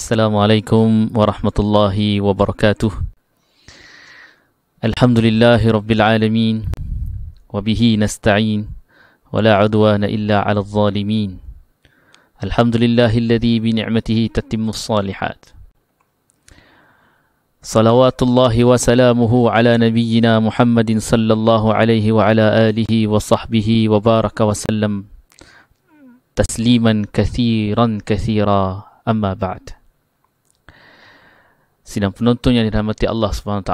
Assalamualaikum warahmatullahi wabarakatuh. Alhamdulillahi rabbil alamin. Wabihi nasta'in. Wala udwana illa ala zalimin. Alhamdulillahilladzi bini'matihi tatimmus salihat. Salawatullahi wa salamuhu ala nabiyyina Muhammadin sallallahu alaihi wa ala alihi wa sahbihi wa baraka wa sallam. Tasliman kathiran kathira. Amma ba'd. Sidang penonton yang dirahmati Allah SWT,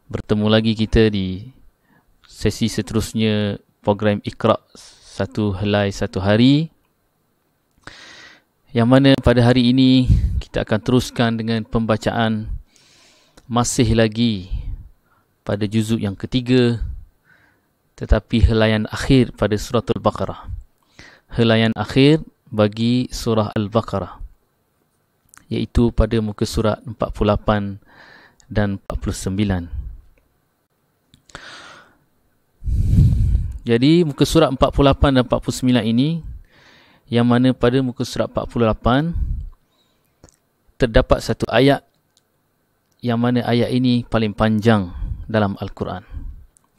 bertemu lagi kita di sesi seterusnya program Iqra' Satu Helai Satu Hari, yang mana pada hari ini kita akan teruskan dengan pembacaan masih lagi pada juzuk yang ketiga, tetapi helaian akhir pada surah Al-Baqarah. Helaian akhir bagi surah Al-Baqarah, iaitu pada muka surat 48 dan 49. Jadi muka surat 48 dan 49 ini, yang mana pada muka surat 48 terdapat satu ayat, yang mana ayat ini paling panjang dalam Al-Quran,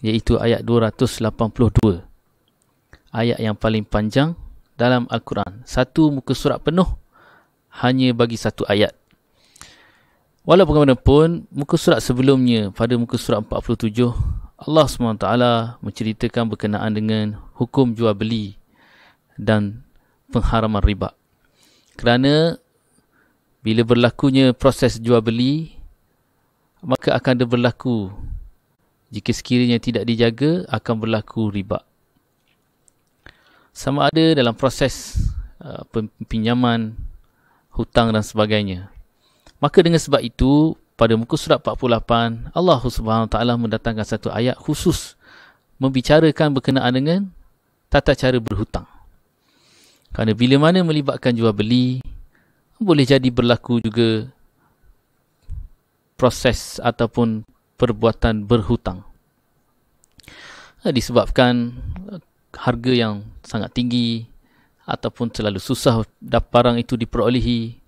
iaitu ayat 282. Ayat yang paling panjang dalam Al-Quran. Satu muka surat penuh hanya bagi satu ayat. Walau bagaimanapun, muka surat sebelumnya pada muka surat 47, Allah SWT menceritakan berkenaan dengan hukum jual beli dan pengharaman riba. Kerana bila berlakunya proses jual beli, maka akan berlaku, jika sekiranya tidak dijaga, akan berlaku riba. Sama ada dalam proses pinjaman, hutang dan sebagainya. Maka dengan sebab itu, pada muka surat 48, Allah SWT mendatangkan satu ayat khusus membicarakan berkenaan dengan tata cara berhutang. Kerana bila mana melibatkan jual beli, boleh jadi berlaku juga proses ataupun perbuatan berhutang. Disebabkan harga yang sangat tinggi, ataupun terlalu susah barang itu diperolehi,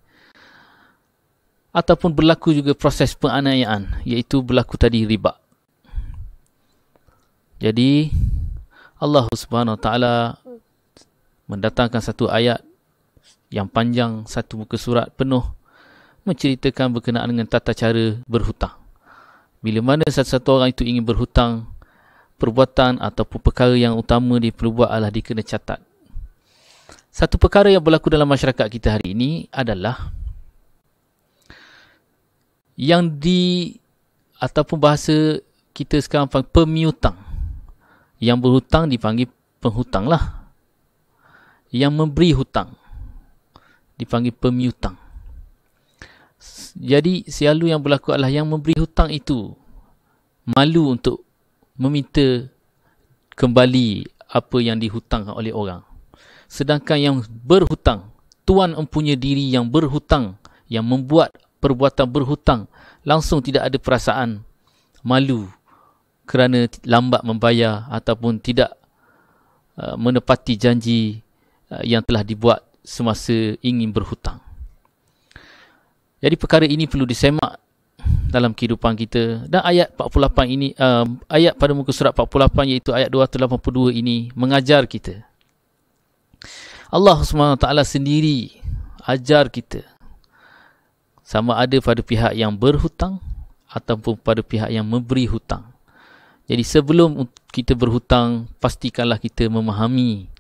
ataupun berlaku juga proses penganiayaan, iaitu berlaku tadi riba. Jadi Allah Subhanahu Wa Taala mendatangkan satu ayat yang panjang, satu muka surat penuh, menceritakan berkenaan dengan tata cara berhutang. Bila mana satu-satu orang itu ingin berhutang, perbuatan ataupun perkara yang utama dia perlu buat adalah dia kena catat. Satu perkara yang berlaku dalam masyarakat kita hari ini adalah yang ataupun bahasa kita sekarang panggil pemiutang. Yang berhutang dipanggil penghutang lah. Yang memberi hutang dipanggil pemiutang. Jadi selalu yang berlaku adalah yang memberi hutang itu malu untuk meminta kembali apa yang dihutangkan oleh orang. Sedangkan yang berhutang, tuan empunya diri yang berhutang, yang membuat perbuatan berhutang, langsung tidak ada perasaan malu kerana lambat membayar ataupun tidak menepati janji yang telah dibuat semasa ingin berhutang. Jadi perkara ini perlu disemak dalam kehidupan kita. Dan ayat 48 ini, ayat pada muka surat 48, iaitu ayat 282 ini mengajar kita. Allah SWT sendiri ajar kita, sama ada pada pihak yang berhutang ataupun pada pihak yang memberi hutang. Jadi sebelum kita berhutang, pastikanlah kita memahami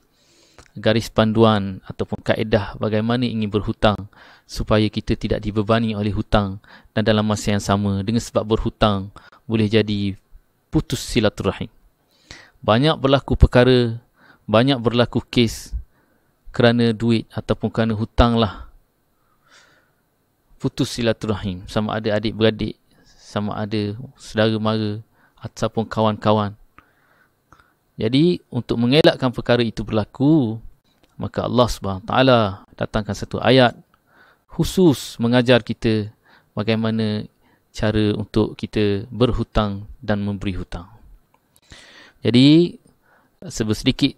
garis panduan ataupun kaedah bagaimana ingin berhutang, supaya kita tidak dibebani oleh hutang, dan dalam masa yang sama, dengan sebab berhutang boleh jadi putus silaturahim. Banyak berlaku perkara, banyak berlaku kes kerana duit ataupun kerana hutang lah putus silaturahim, sama ada adik-beradik, sama ada saudara mara ataupun kawan-kawan. Jadi untuk mengelakkan perkara itu berlaku, maka Allah SWT datangkan satu ayat khusus mengajar kita bagaimana cara untuk kita berhutang dan memberi hutang. Jadi sedikit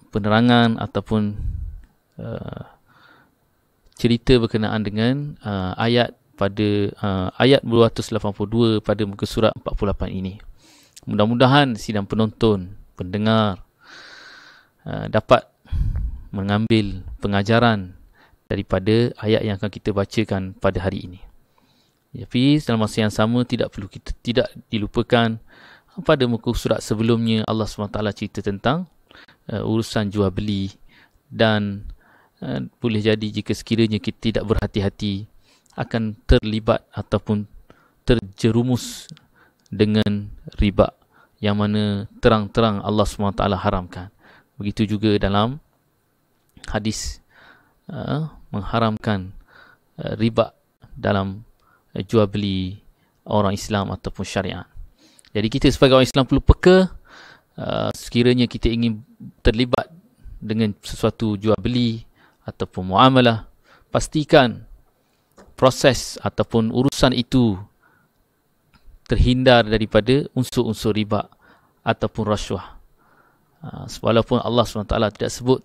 penerangan ataupun cerita berkenaan dengan ayat pada ayat 282 pada muka surat 48 ini. Mudah-mudahan sidang penonton, pendengar dapat mengambil pengajaran daripada ayat yang akan kita bacakan pada hari ini. Tapi dalam masa yang sama tidak dilupakan pada muka surat sebelumnya Allah SWT cerita tentang urusan jual beli dan boleh jadi jika sekiranya kita tidak berhati-hati akan terlibat ataupun terjerumus dengan riba yang mana terang-terang Allah SWT haramkan. Begitu juga dalam hadis mengharamkan riba dalam jual beli orang Islam ataupun syariat. Jadi kita sebagai orang Islam perlu peka sekiranya kita ingin terlibat dengan sesuatu jual beli ataupun muamalah, pastikan proses ataupun urusan itu terhindar daripada unsur-unsur riba ataupun rasuah. Walaupun Allah SWT tidak sebut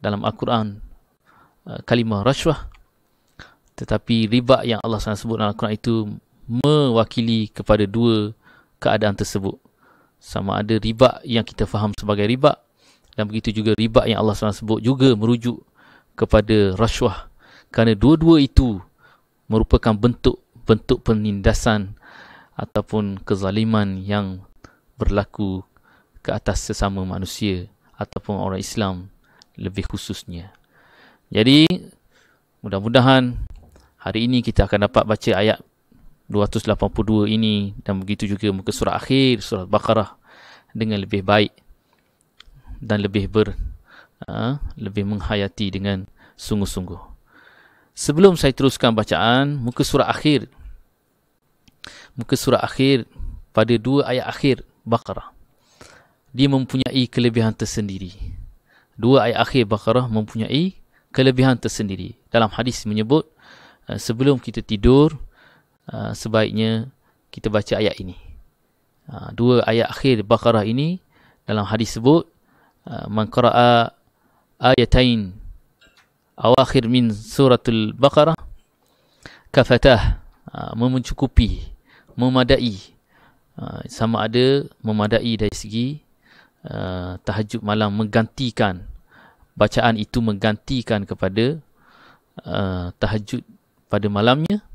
dalam Al-Quran kalimah rasuah, tetapi riba yang Allah SWT sebut dalam Al-Quran itu mewakili kepada dua keadaan tersebut. Sama ada riba yang kita faham sebagai riba, dan begitu juga riba yang Allah SWT sebut juga merujuk kepada rasuah. Kerana dua-dua itu merupakan bentuk penindasan ataupun kezaliman yang berlaku ke atas sesama manusia ataupun orang Islam lebih khususnya. Jadi mudah-mudahan hari ini kita akan dapat baca ayat 282 ini dan begitu juga muka surat akhir surat Baqarah dengan lebih baik dan lebih menghayati dengan sungguh-sungguh. Sebelum saya teruskan bacaan muka surat akhir pada dua ayat akhir Baqarah, dia mempunyai kelebihan tersendiri. Dua ayat akhir Baqarah mempunyai kelebihan tersendiri. Dalam hadis menyebut sebelum kita tidur sebaiknya kita baca ayat ini. Dua ayat akhir Baqarah ini dalam hadis sebut man qara'a ayatain awakhir min suratul Baqarah kafatah, mencukupi, memadai. Sama ada memadai dari segi tahajud malam, menggantikan bacaan itu, menggantikan kepada tahajud pada malamnya,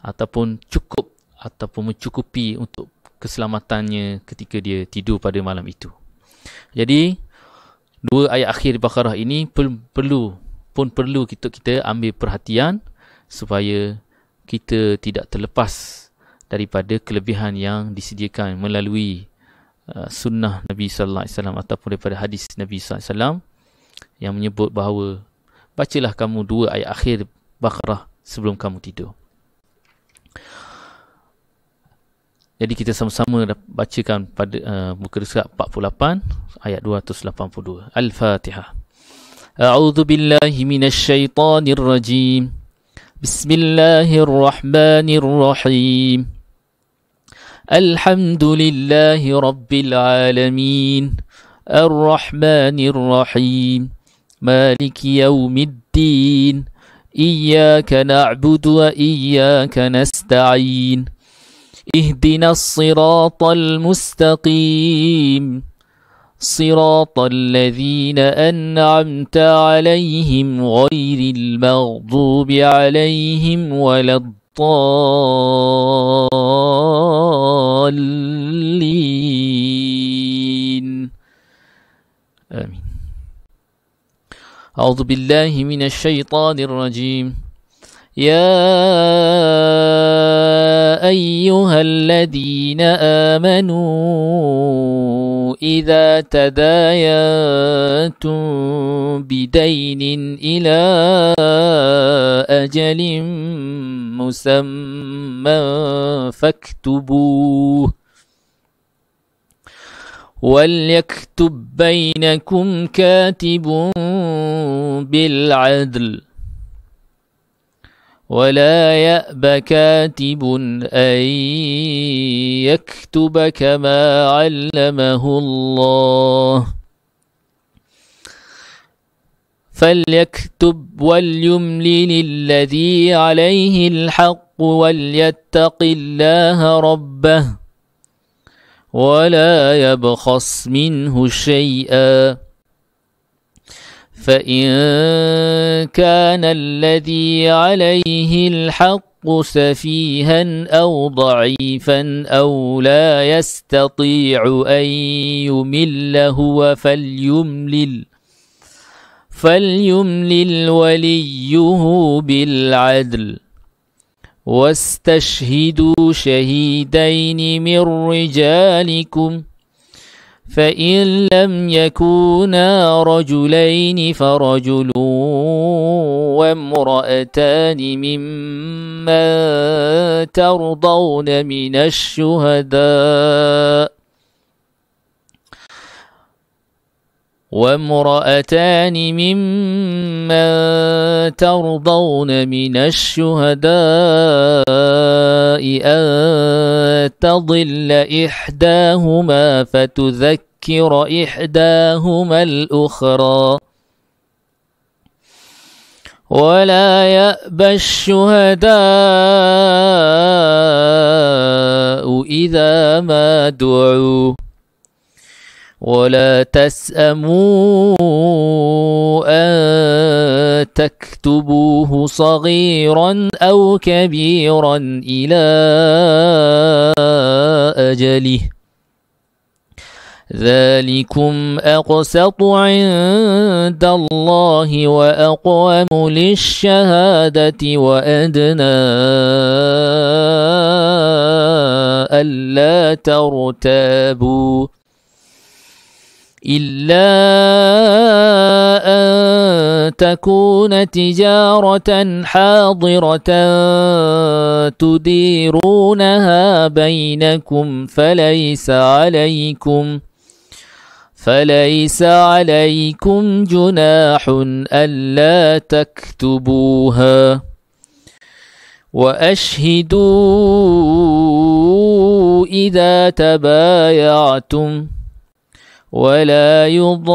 ataupun cukup ataupun mencukupi untuk keselamatannya ketika dia tidur pada malam itu. Jadi dua ayat akhir Baqarah ini perlu kita ambil perhatian supaya kita tidak terlepas daripada kelebihan yang disediakan melalui sunnah Nabi sallallahu alaihi wasallam ataupun daripada hadis Nabi sallallahu alaihi wasallam yang menyebut bahawa bacalah kamu dua ayat akhir Baqarah sebelum kamu tidur. Jadi kita sama-sama bacakan pada muka surat 48 ayat 282. Al-Fatihah. A'udzu billahi minasy syaithanir rajim. Bismillahirrahmanirrahim. Alhamdulillahi rabbil alamin. Ar-Rahmanir Rahim. Maliki yaumiddin. Iyyaka na'budu wa iyyaka nasta'in. اهدنا الصراط المستقيم صراط الذين أنعمت عليهم غير المغضوب عليهم ولا الضالين آمين. أعوذ بالله من الشيطان الرجيم. يا أيها الذين آمنوا إذا تداينتم بدين إلى أجل مسمى فاكتبوه وليكتب بينكم كاتب بالعدل ولا يأب كاتب أن يكتب كما علمه الله فليكتب وليملل الذي عليه الحق وليتق الله ربه ولا يبخس منه شيئا فإن كان الذي عليه الحق سفيها أو ضعيفا أو لا يستطيع أن يمل هو فليملل وليه بالعدل واستشهدوا شهيدين من رجالكم فإن لم يكونا رجلين فرجل وامرأتان ممن ترضون من الشهداء أن تضل إحداهما فتذكر إحداهما الأخرى ولا يأبى الشهداء إذا ما دعوا ولا تسأموا أن تكتبوه صغيرا أو كبيرا إلى أجله ذلكم أقسط عند الله وأقوم للشهادة وأدنى ألا ترتابوا إلا أن تكون تجارة حاضرة تديرونها بينكم فليس عليكم جناح ألا تكتبوها وأشهدوا إذا تبايعتم ولا يضار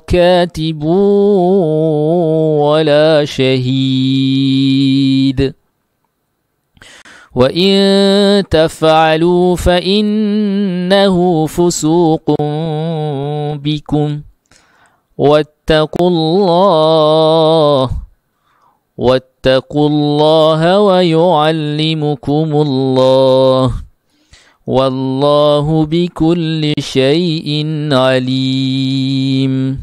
كاتب ولا شهيد وإن تفعلوا فإنه فسوق بكم واتقوا الله ويعلمكم الله Wallahu bikulli syai'in alim.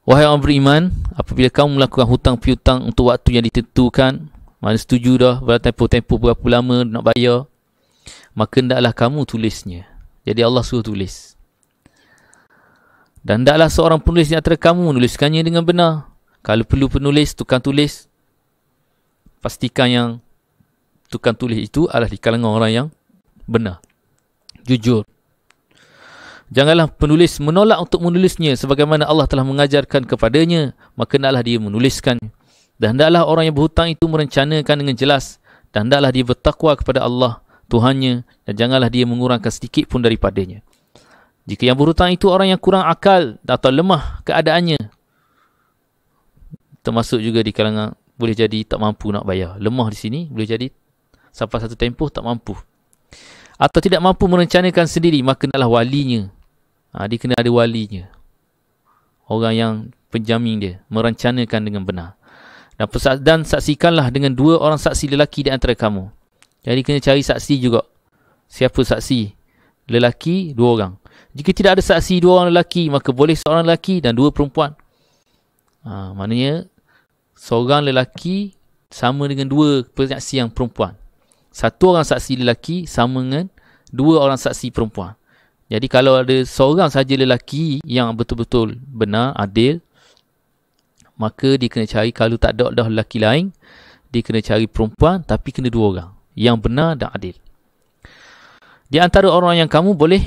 Wahai orang beriman, apabila kamu melakukan hutang piutang untuk waktu yang ditentukan, mana setuju dah pada tempoh-tempoh berapa lama nak bayar, maka hendaklah kamu tulisnya. Jadi Allah suruh tulis. Dan hendaklah seorang penulis di antara kamu menuliskannya dengan benar. Kalau perlu penulis, tukang tulis, pastikan yang tukang tulis itu adalah di kalangan orang yang benar, jujur. Janganlah penulis menolak untuk menulisnya sebagaimana Allah telah mengajarkan kepadanya, maka hendaklah dia menuliskan. Dan hendaklah orang yang berhutang itu merencanakan dengan jelas, dan hendaklah dia bertakwa kepada Allah Tuhannya, dan janganlah dia mengurangkan sedikit pun daripadanya. Jika yang berhutang itu orang yang kurang akal atau lemah keadaannya, termasuk juga di kalangan boleh jadi tak mampu nak bayar. Lemah di sini boleh jadi sampai satu tempoh tak mampu, atau tidak mampu merencanakan sendiri, maka hendaklah walinya. Dia kena ada walinya, orang yang penjamin dia, merencanakan dengan benar. Dan saksikanlah dengan 2 orang saksi lelaki di antara kamu. Jadi kena cari saksi juga. Siapa saksi? Lelaki 2 orang. Jika tidak ada saksi 2 orang lelaki, maka boleh seorang lelaki dan 2 perempuan. Maknanya seorang lelaki sama dengan 2 penyaksi yang perempuan. 1 orang saksi lelaki sama dengan 2 orang saksi perempuan. Jadi kalau ada seorang saja lelaki yang betul-betul benar, adil, maka dia kena cari, kalau tak ada dah lelaki lain, dia kena cari perempuan, tapi kena 2 orang yang benar dan adil. Di antara orang yang kamu boleh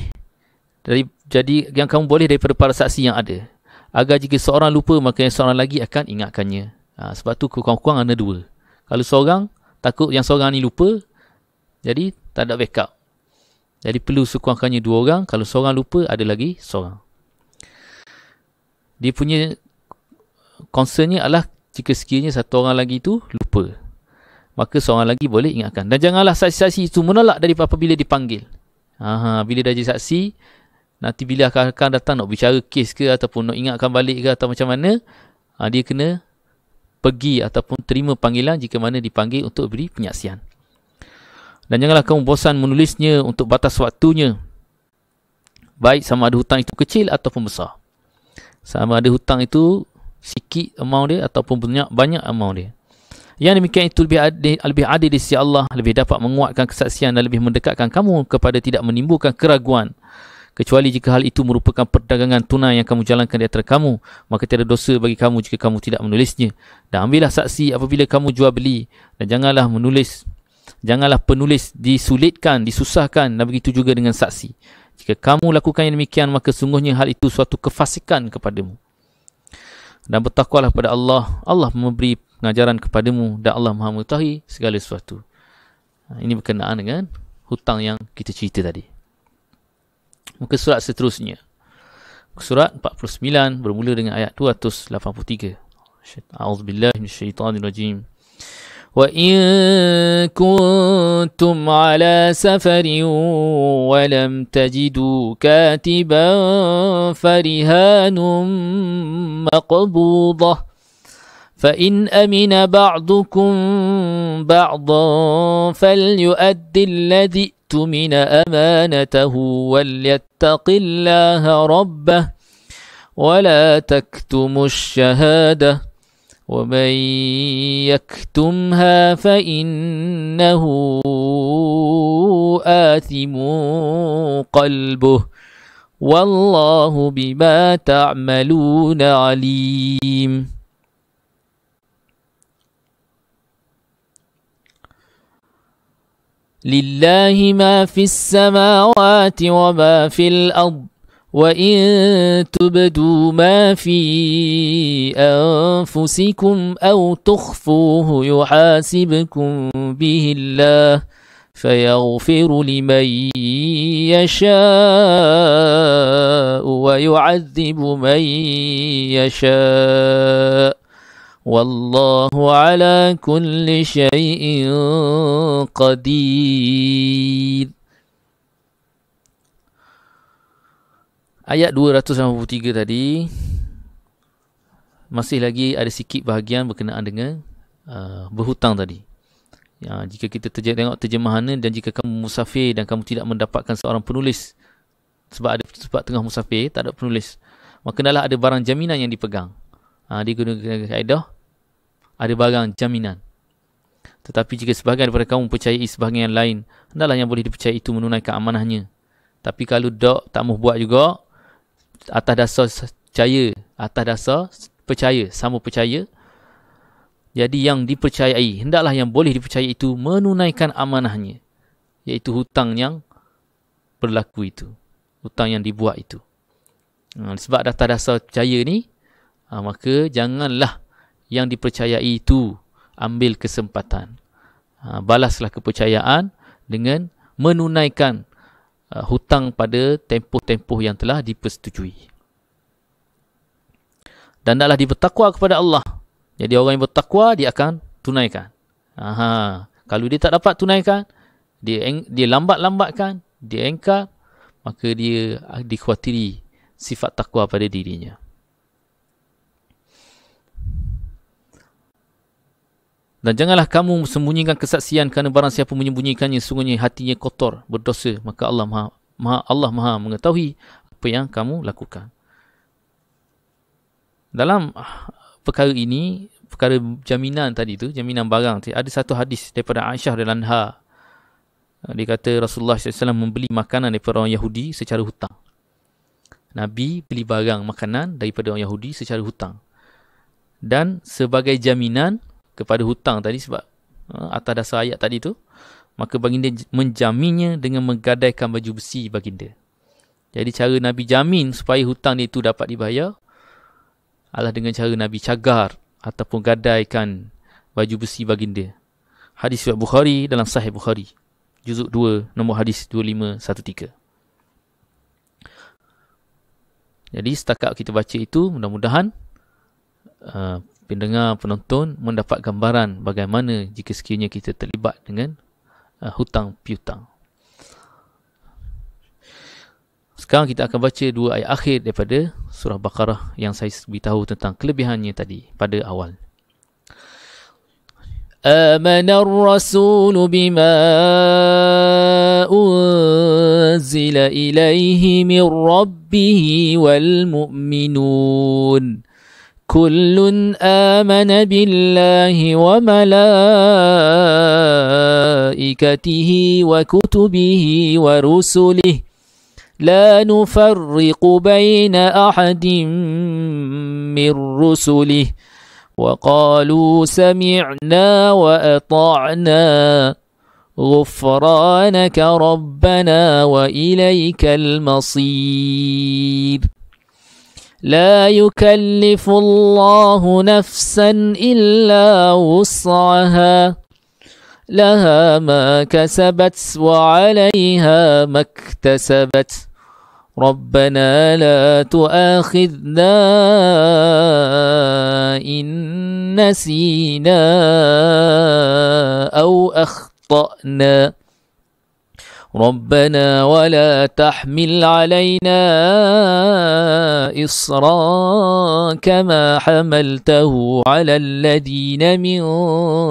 yang kamu boleh daripada para saksi yang ada, agar jika seorang lupa, maka yang seorang lagi akan ingatkannya. Sebab tu kurang-kurang ada 2. Kalau seorang takut yang seorang ni lupa, jadi tak ada backup. Jadi perlu sekurang-kurangnya 2 orang. Kalau seorang lupa, ada lagi seorang. Dia punya concernnya adalah jika sekiranya satu orang lagi itu lupa, maka seorang lagi boleh ingatkan. Dan janganlah saksi-saksi itu menolak daripada apabila dipanggil. Bila dah jadi saksi, nanti bila akan datang nak bicara kes ke ataupun nak ingatkan balik ke atau macam mana, dia kena pergi ataupun terima panggilan jika mana dipanggil untuk beri penyaksian. Dan janganlah kamu bosan menulisnya untuk batas waktunya, baik sama ada hutang itu kecil ataupun besar. Sama ada hutang itu sikit amount dia ataupun banyak amount dia. Yang demikian itu lebih adil di sisi Allah, lebih dapat menguatkan kesaksian dan lebih mendekatkan kamu kepada tidak menimbulkan keraguan. Kecuali jika hal itu merupakan perdagangan tunai yang kamu jalankan di antara kamu, maka tiada dosa bagi kamu jika kamu tidak menulisnya. Dan ambillah saksi apabila kamu jual beli, dan janganlah penulis disulitkan, disusahkan, dan begitu juga dengan saksi. Jika kamu lakukan yang demikian, maka sungguhnya hal itu suatu kefasikan kepadamu. Dan bertakwalah kepada Allah. Allah memberi pengajaran kepadamu dan Allah Maha mengetahui segala sesuatu. Ini berkenaan dengan hutang yang kita cerita tadi. Muka surat seterusnya. Surat 49 bermula dengan ayat 283. A'udzubillahi minasyaitonirrajim. وَإِن كُنتُمْ عَلَى سَفَرٍ وَلَمْ تَجِدُوا كَاتِبًا فَرِهَانٌ مَقْبُوضَةٌ فَإِنْ أَمِنَ بَعْضُكُمْ بَعْضًا فَلْيُؤَدِّ الَّذِي اؤْتُمِنَ أَمَانَتَهُ وَلْيَتَّقِ اللَّهَ رَبَّهُ وَلَا تَكْتُمُوا الشَّهَادَةَ وَمَنْ يَكْتُمْهَا فَإِنَّهُ آثِمٌ قَلْبُهُ وَاللَّهُ بِمَا تَعْمَلُونَ عَلِيمٌ. لِلَّهِ مَا فِي السَّمَاوَاتِ وَمَا فِي الْأَرْضِ وَإِن تُبْدُوا مَا فِي أَنفُسِكُمْ أَوْ تُخْفُوهُ يُحَاسِبْكُم بِهِ اللَّهُ فَيَغْفِرُ لِمَن يَشَاءُ وَيُعَذِّبُ مَن يَشَاءُ وَاللَّهُ عَلَى كُلِّ شَيْءٍ قَدِيرٌ. Ayat 283 tadi masih lagi ada sikit bahagian berkenaan dengan berhutang tadi. Jika kita tengok terjemahannya, dan jika kamu musafir dan kamu tidak mendapatkan seorang penulis sebab tengah musafir tak ada penulis, maka hendaklah ada barang jaminan yang dipegang. Dia gunakan kaedah ada barang jaminan. Tetapi jika sebahagian daripada kamu percayai sebahagian yang lain, hendaklah yang boleh dipercayai itu menunaikan amanahnya. Tapi kalau tak mahu buat juga, atas dasar percaya, sama percaya, jadi yang dipercayai, hendaklah yang boleh dipercayai itu menunaikan amanahnya, iaitu hutang yang berlaku itu, hutang yang dibuat itu. Sebab atas dasar percaya ni, maka janganlah yang dipercayai itu ambil kesempatan. Balaslah kepercayaan dengan menunaikan hutang pada tempoh-tempoh yang telah dipersetujui. Dan hendaklah bertakwa kepada Allah. Jadi orang yang bertakwa, dia akan tunaikan. Kalau dia tak dapat tunaikan, dia lambat-lambatkan, dia engkar, maka dia dikhawatiri sifat takwa pada dirinya. Dan janganlah kamu sembunyikan kesaksian, kerana barang siapa menyembunyikannya, sungguhnya hatinya kotor, berdosa. Maka Allah Maha mengetahui apa yang kamu lakukan. Dalam perkara ini, perkara jaminan tadi tu, jaminan barang, ada satu hadis daripada Aisyah radhiyallahu anha. Dia kata Rasulullah SAW membeli makanan daripada orang Yahudi secara hutang. Nabi beli barang makanan daripada orang Yahudi secara hutang. Dan sebagai jaminan kepada hutang tadi, sebab atas dasar ayat tadi tu, maka baginda menjaminnya dengan menggadaikan baju besi baginda. Jadi cara Nabi jamin supaya hutang dia itu dapat dibayar adalah dengan cara Nabi cagar ataupun gadaikan baju besi baginda. Hadis riwayat Bukhari, dalam Sahih Bukhari. juzuk 2, nombor hadis 2513. Jadi setakat kita baca itu, mudah-mudahan pendengar, penonton mendapat gambaran bagaimana jika sekiranya kita terlibat dengan hutang piutang. Sekarang kita akan baca 2 ayat akhir daripada surah Baqarah yang saya beritahu tentang kelebihannya tadi pada awal. آمن الرسول بما أنزل إليه من ربه والمؤمنون كل آمن بالله وملائكته وكتبه ورسله لا نفرق بين أحد من رسله وقالوا سمعنا وأطعنا غفرانك ربنا وإليك المصير لا يكلف الله نفسا إلا وسعها لها ما كسبت وعليها ما اكتسبت ربنا لا تؤاخذنا إن نسينا أو أخطأنا ربنا ولا تحمل علينا إصرا كما حملته على الذين من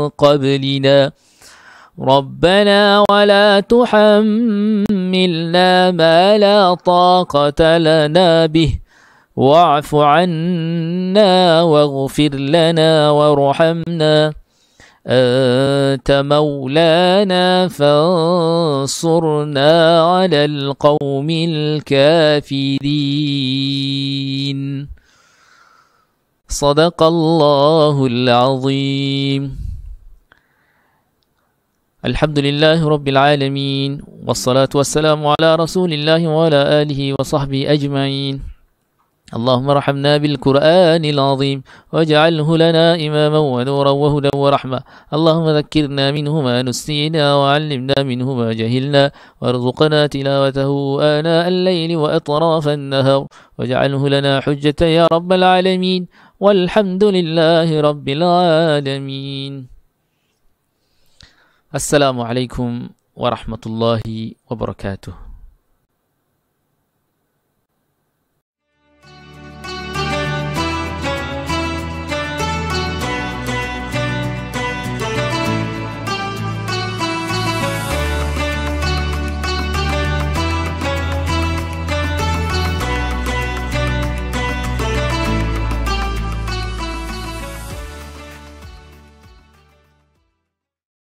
قبلنا ربنا ولا تحملنا ما لا طاقة لنا به واعف عنا واغفر لنا وارحمنا أنت مولانا فانصرنا على القوم الكافرين صدق الله العظيم. الحمد لله رب العالمين والصلاة والسلام على رسول الله وعلى آله وصحبه أجمعين. اللهم ارحمنا بالقرآن العظيم واجعله لنا إماما ونورا وهدى ورحمة. اللهم ذكرنا منه ما نسينا وعلمنا منه ما جهلنا وارزقنا تلاوته آناء الليل وأطراف النهار واجعله لنا حجة يا رب العالمين والحمد لله رب العالمين. Assalamualaikum warahmatullahi wabarakatuh.